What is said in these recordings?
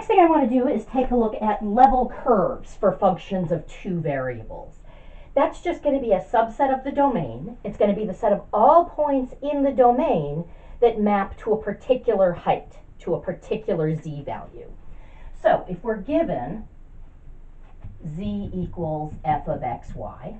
next thing I want to do is take a look at level curves for functions of two variables. That's just going to be a subset of the domain. It's going to be the set of all points in the domain that map to a particular height, to a particular z value. So if we're given z equals f of xy,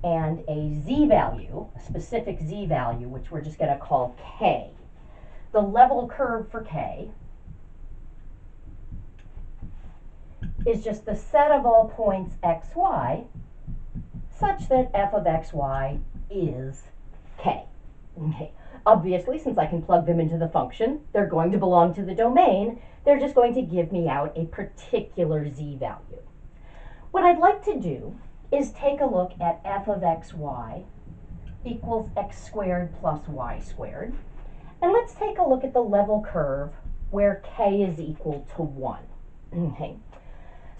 and a z value, a specific z value, which we're just going to call k, the level curve for k is just the set of all points xy such that f of xy is k. Okay. Obviously, since I can plug them into the function, they're going to belong to the domain. They're just going to give me out a particular z value. What I'd like to do is take a look at f of xy equals x squared plus y squared. And let's take a look at the level curve where k is equal to 1. Okay.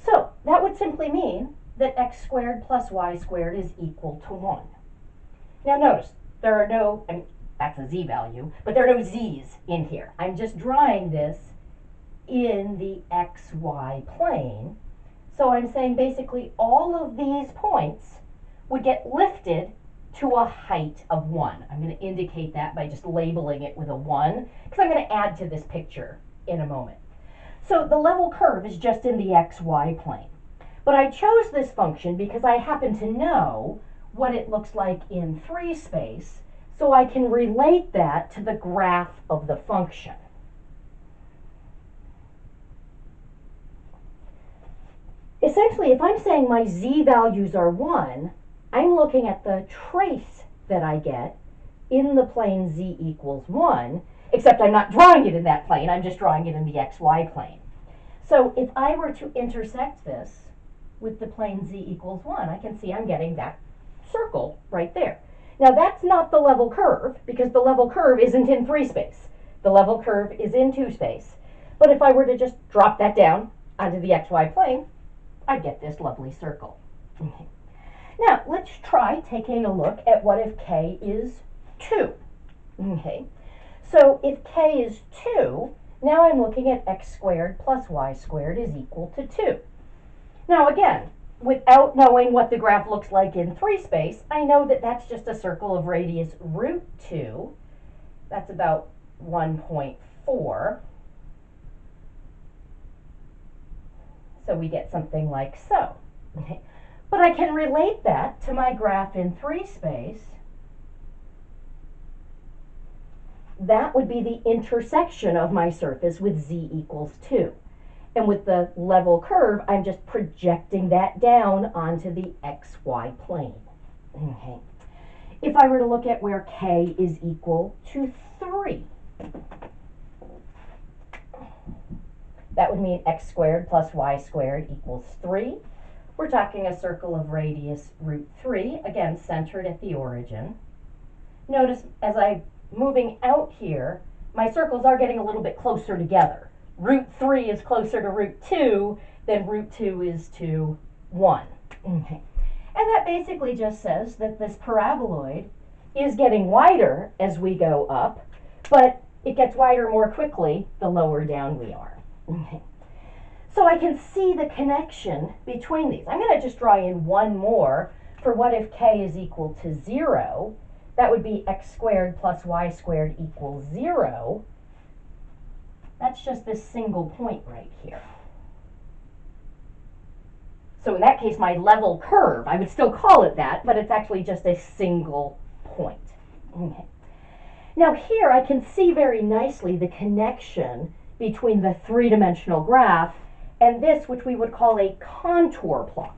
So that would simply mean that x squared plus y squared is equal to 1. Now notice, there are no, that's a z value, but there are no z's in here. I'm just drawing this in the xy plane. So I'm saying basically all of these points would get lifted to a height of 1. I'm going to indicate that by just labeling it with a 1, because I'm going to add to this picture in a moment. So the level curve is just in the xy plane. But I chose this function because I happen to know what it looks like in 3 space, so I can relate that to the graph of the function. Essentially, if I'm saying my z values are 1, I'm looking at the trace that I get in the plane z equals 1, except I'm not drawing it in that plane, I'm just drawing it in the xy plane. So if I were to intersect this with the plane z equals 1, I can see I'm getting that circle right there. Now that's not the level curve, because the level curve isn't in 3 space. The level curve is in 2 space. But if I were to just drop that down onto the xy plane, I'd get this lovely circle. Okay. Now let's try taking a look at what if k is 2. Okay. So if k is 2, now I'm looking at x squared plus y squared is equal to 2. Now again, without knowing what the graph looks like in 3 space, I know that that's just a circle of radius root 2. That's about 1.4. So we get something like so. Okay. But I can relate that to my graph in 3 space. That would be the intersection of my surface with z equals 2. And with the level curve, I'm just projecting that down onto the xy plane. Okay. If I were to look at where k is equal to 3, that would mean x squared plus y squared equals 3. We're talking a circle of radius root 3, again centered at the origin. Notice as I'm moving out here, my circles are getting a little bit closer together. Root 3 is closer to root 2 than root 2 is to 1. Okay. And that basically just says that this paraboloid is getting wider as we go up, but it gets wider more quickly the lower down we are. Okay. So I can see the connection between these. I'm going to just draw in one more for what if k is equal to 0. That would be x squared plus y squared equals 0. That's just this single point right here. So in that case, my level curve, I would still call it that, but it's actually just a single point. Okay. Now here I can see very nicely the connection between the 3-dimensional graph and this, which we would call a contour plot.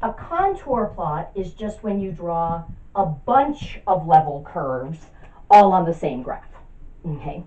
A contour plot is just when you draw a bunch of level curves all on the same graph. Okay.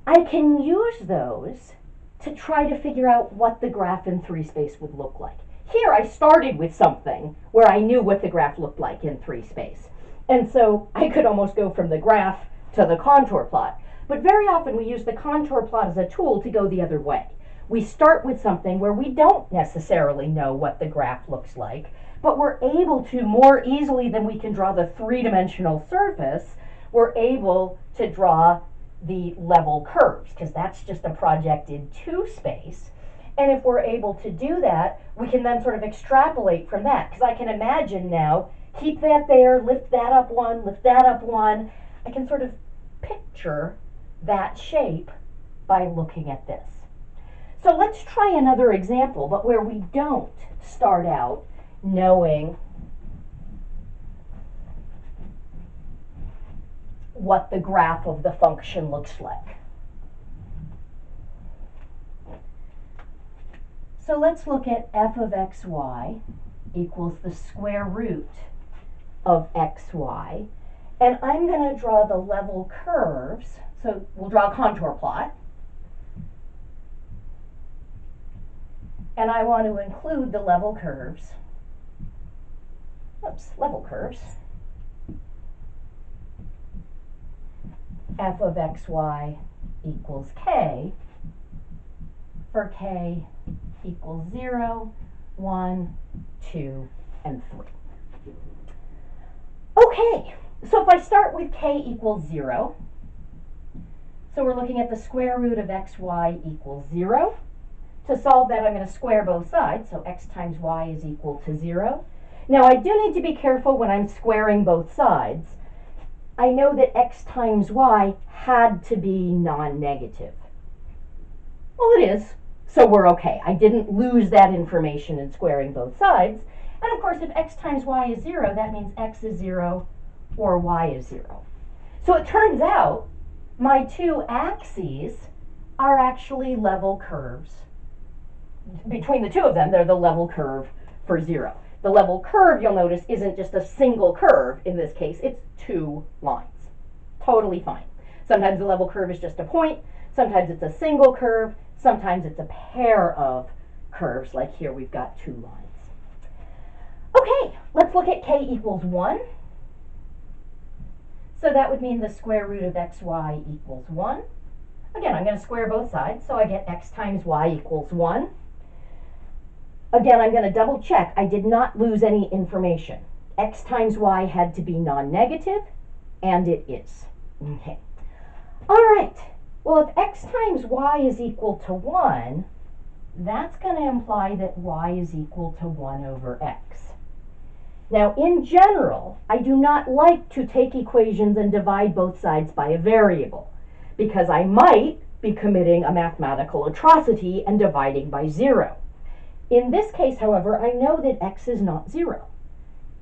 I can use those to try to figure out what the graph in 3 space would look like. Here I started with something where I knew what the graph looked like in 3 space. And so I could almost go from the graph to the contour plot. But very often we use the contour plot as a tool to go the other way. We start with something where we don't necessarily know what the graph looks like, but we're able to more easily than we can draw the 3-dimensional surface, we're able to draw the level curves, because that's just a projected 2 space. And if we're able to do that, we can then sort of extrapolate from that, because I can imagine now, keep that there, lift that up 1, lift that up 1. I can sort of picture that shape by looking at this. So let's try another example, but where we don't start out knowing what the graph of the function looks like. So let's look at f of xy equals the square root of xy. And I'm going to draw the level curves. So we'll draw a contour plot. And I want to include the level curves. Level curves. F of xy equals k, for k equals 0, 1, 2, and 3. Okay, so if I start with k equals 0, so we're looking at the square root of xy equals 0. To solve that, I'm going to square both sides, so x times y is equal to 0. Now, I do need to be careful when I'm squaring both sides. I know that x times y had to be non-negative. Well, it is, so we're okay. I didn't lose that information in squaring both sides. And of course, if x times y is 0, that means x is 0 or y is 0. So it turns out my two axes are actually level curves. Between the two of them, they're the level curve for 0. The level curve, you'll notice, isn't just a single curve in this case, it's 2 lines. Totally fine. Sometimes the level curve is just a point, sometimes it's a single curve, sometimes it's a pair of curves, like here we've got 2 lines. Okay, let's look at k equals 1. So that would mean the square root of xy equals 1. Again, I'm going to square both sides, so I get x times y equals 1. Again, I'm going to double check. I did not lose any information. X times y had to be non-negative, and it is. Okay. All right. Well, if x times y is equal to 1, that's going to imply that y is equal to 1 over x. Now, in general, I do not like to take equations and divide both sides by a variable, because I might be committing a mathematical atrocity and dividing by 0. In this case, however, I know that x is not 0.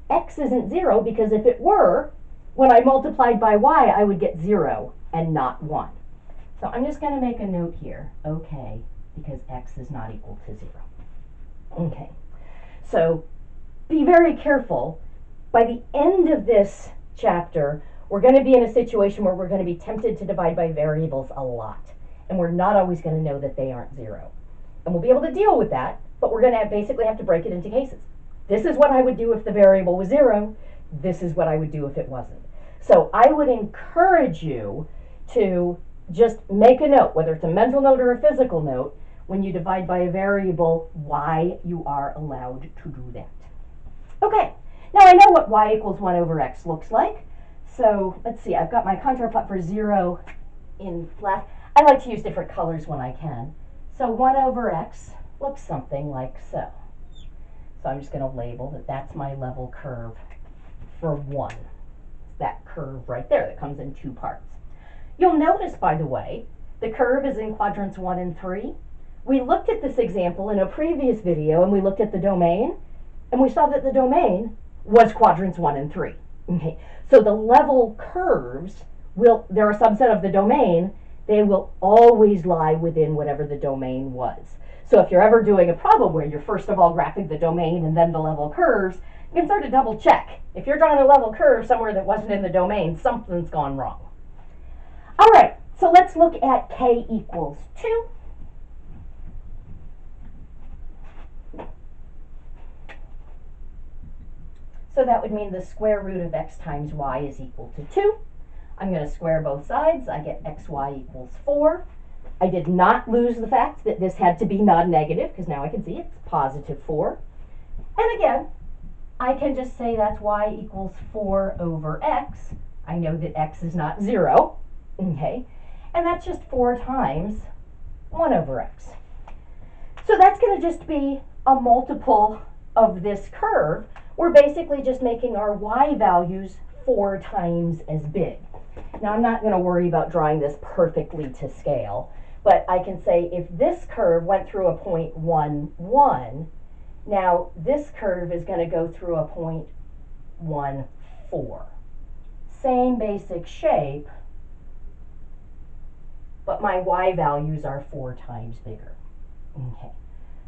X isn't 0 because if it were, when I multiplied by y, I would get 0 and not 1. So I'm just going to make a note here, okay, because x is not equal to 0. Okay, so be very careful. By the end of this chapter, we're going to be in a situation where we're going to be tempted to divide by variables a lot, and we're not always going to know that they aren't 0. And we'll be able to deal with that, but we're going to basically have to break it into cases. This is what I would do if the variable was 0. This is what I would do if it wasn't. So I would encourage you to just make a note, whether it's a mental note or a physical note, when you divide by a variable, why you are allowed to do that. Okay, now I know what y equals 1 over x looks like. So let's see, I've got my contour plot for 0 in black. I like to use different colors when I can. So 1 over x looks something like so. So I'm just going to label that that's my level curve for 1. It's that curve right there that comes in 2 parts. You'll notice, by the way, the curve is in quadrants 1 and 3. We looked at this example in a previous video, and we looked at the domain, and we saw that the domain was quadrants 1 and 3. Okay, so the level curves they're a subset of the domain. They will always lie within whatever the domain was. So if you're ever doing a problem where you're first of all graphing the domain and then the level curves, you can sort of double check. If you're drawing a level curve somewhere that wasn't in the domain, something's gone wrong. All right, so let's look at k equals 2. So that would mean the square root of x times y is equal to 2. I'm going to square both sides. I get xy equals 4. I did not lose the fact that this had to be non-negative, because now I can see it's positive 4. And again, I can just say that's y equals 4 over x. I know that x is not 0. Okay. And that's just 4 times 1 over x. So that's going to just be a multiple of this curve. We're basically just making our y values 4 times as big. Now I'm not going to worry about drawing this perfectly to scale, but I can say if this curve went through a point 1, 1, now this curve is going to go through a point 1, 4. Same basic shape, but my y values are 4 times bigger. Okay,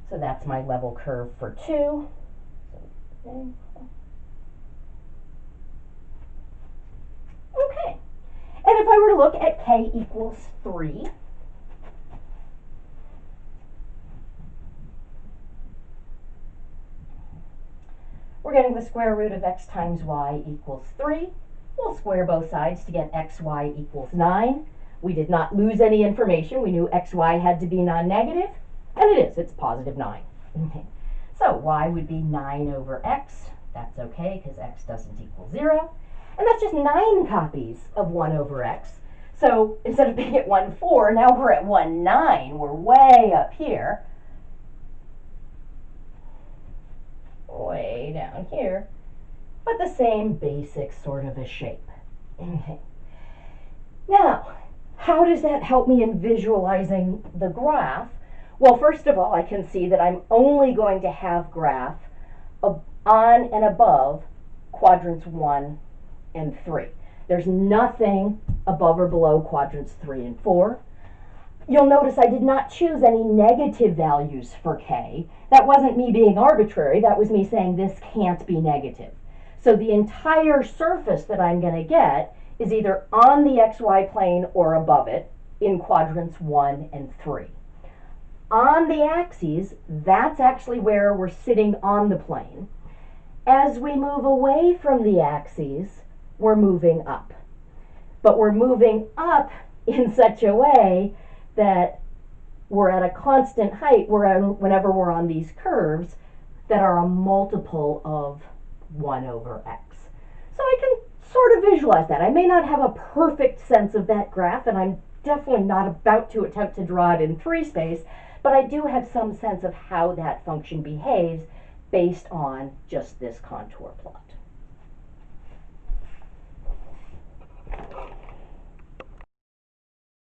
so that's my level curve for 2. Okay, and if I were to look at k equals 3, we're getting the square root of x times y equals 3. We'll square both sides to get xy equals 9. We did not lose any information. We knew xy had to be non-negative, and it is. It's positive 9. Okay. So y would be 9 over x. That's okay, because x doesn't equal 0. And that's just 9 copies of 1 over x. So instead of being at 1, 4, now we're at 1, 9. We're way up here. Way down here. But the same basic sort of a shape. Okay. Now, how does that help me in visualizing the graph? Well, first of all, I can see that I'm only going to have graph on and above quadrants 1 and 3. There's nothing above or below quadrants 3 and 4. You'll notice I did not choose any negative values for k. That wasn't me being arbitrary. That was me saying this can't be negative. So the entire surface that I'm going to get is either on the xy plane or above it in quadrants 1 and 3. On the axes, that's actually where we're sitting on the plane. As we move away from the axes, we're moving up. But we're moving up in such a way that we're at a constant height whenever we're on these curves that are a multiple of 1 over x. So I can sort of visualize that. I may not have a perfect sense of that graph, and I'm definitely not about to attempt to draw it in 3 space, but I do have some sense of how that function behaves based on just this contour plot.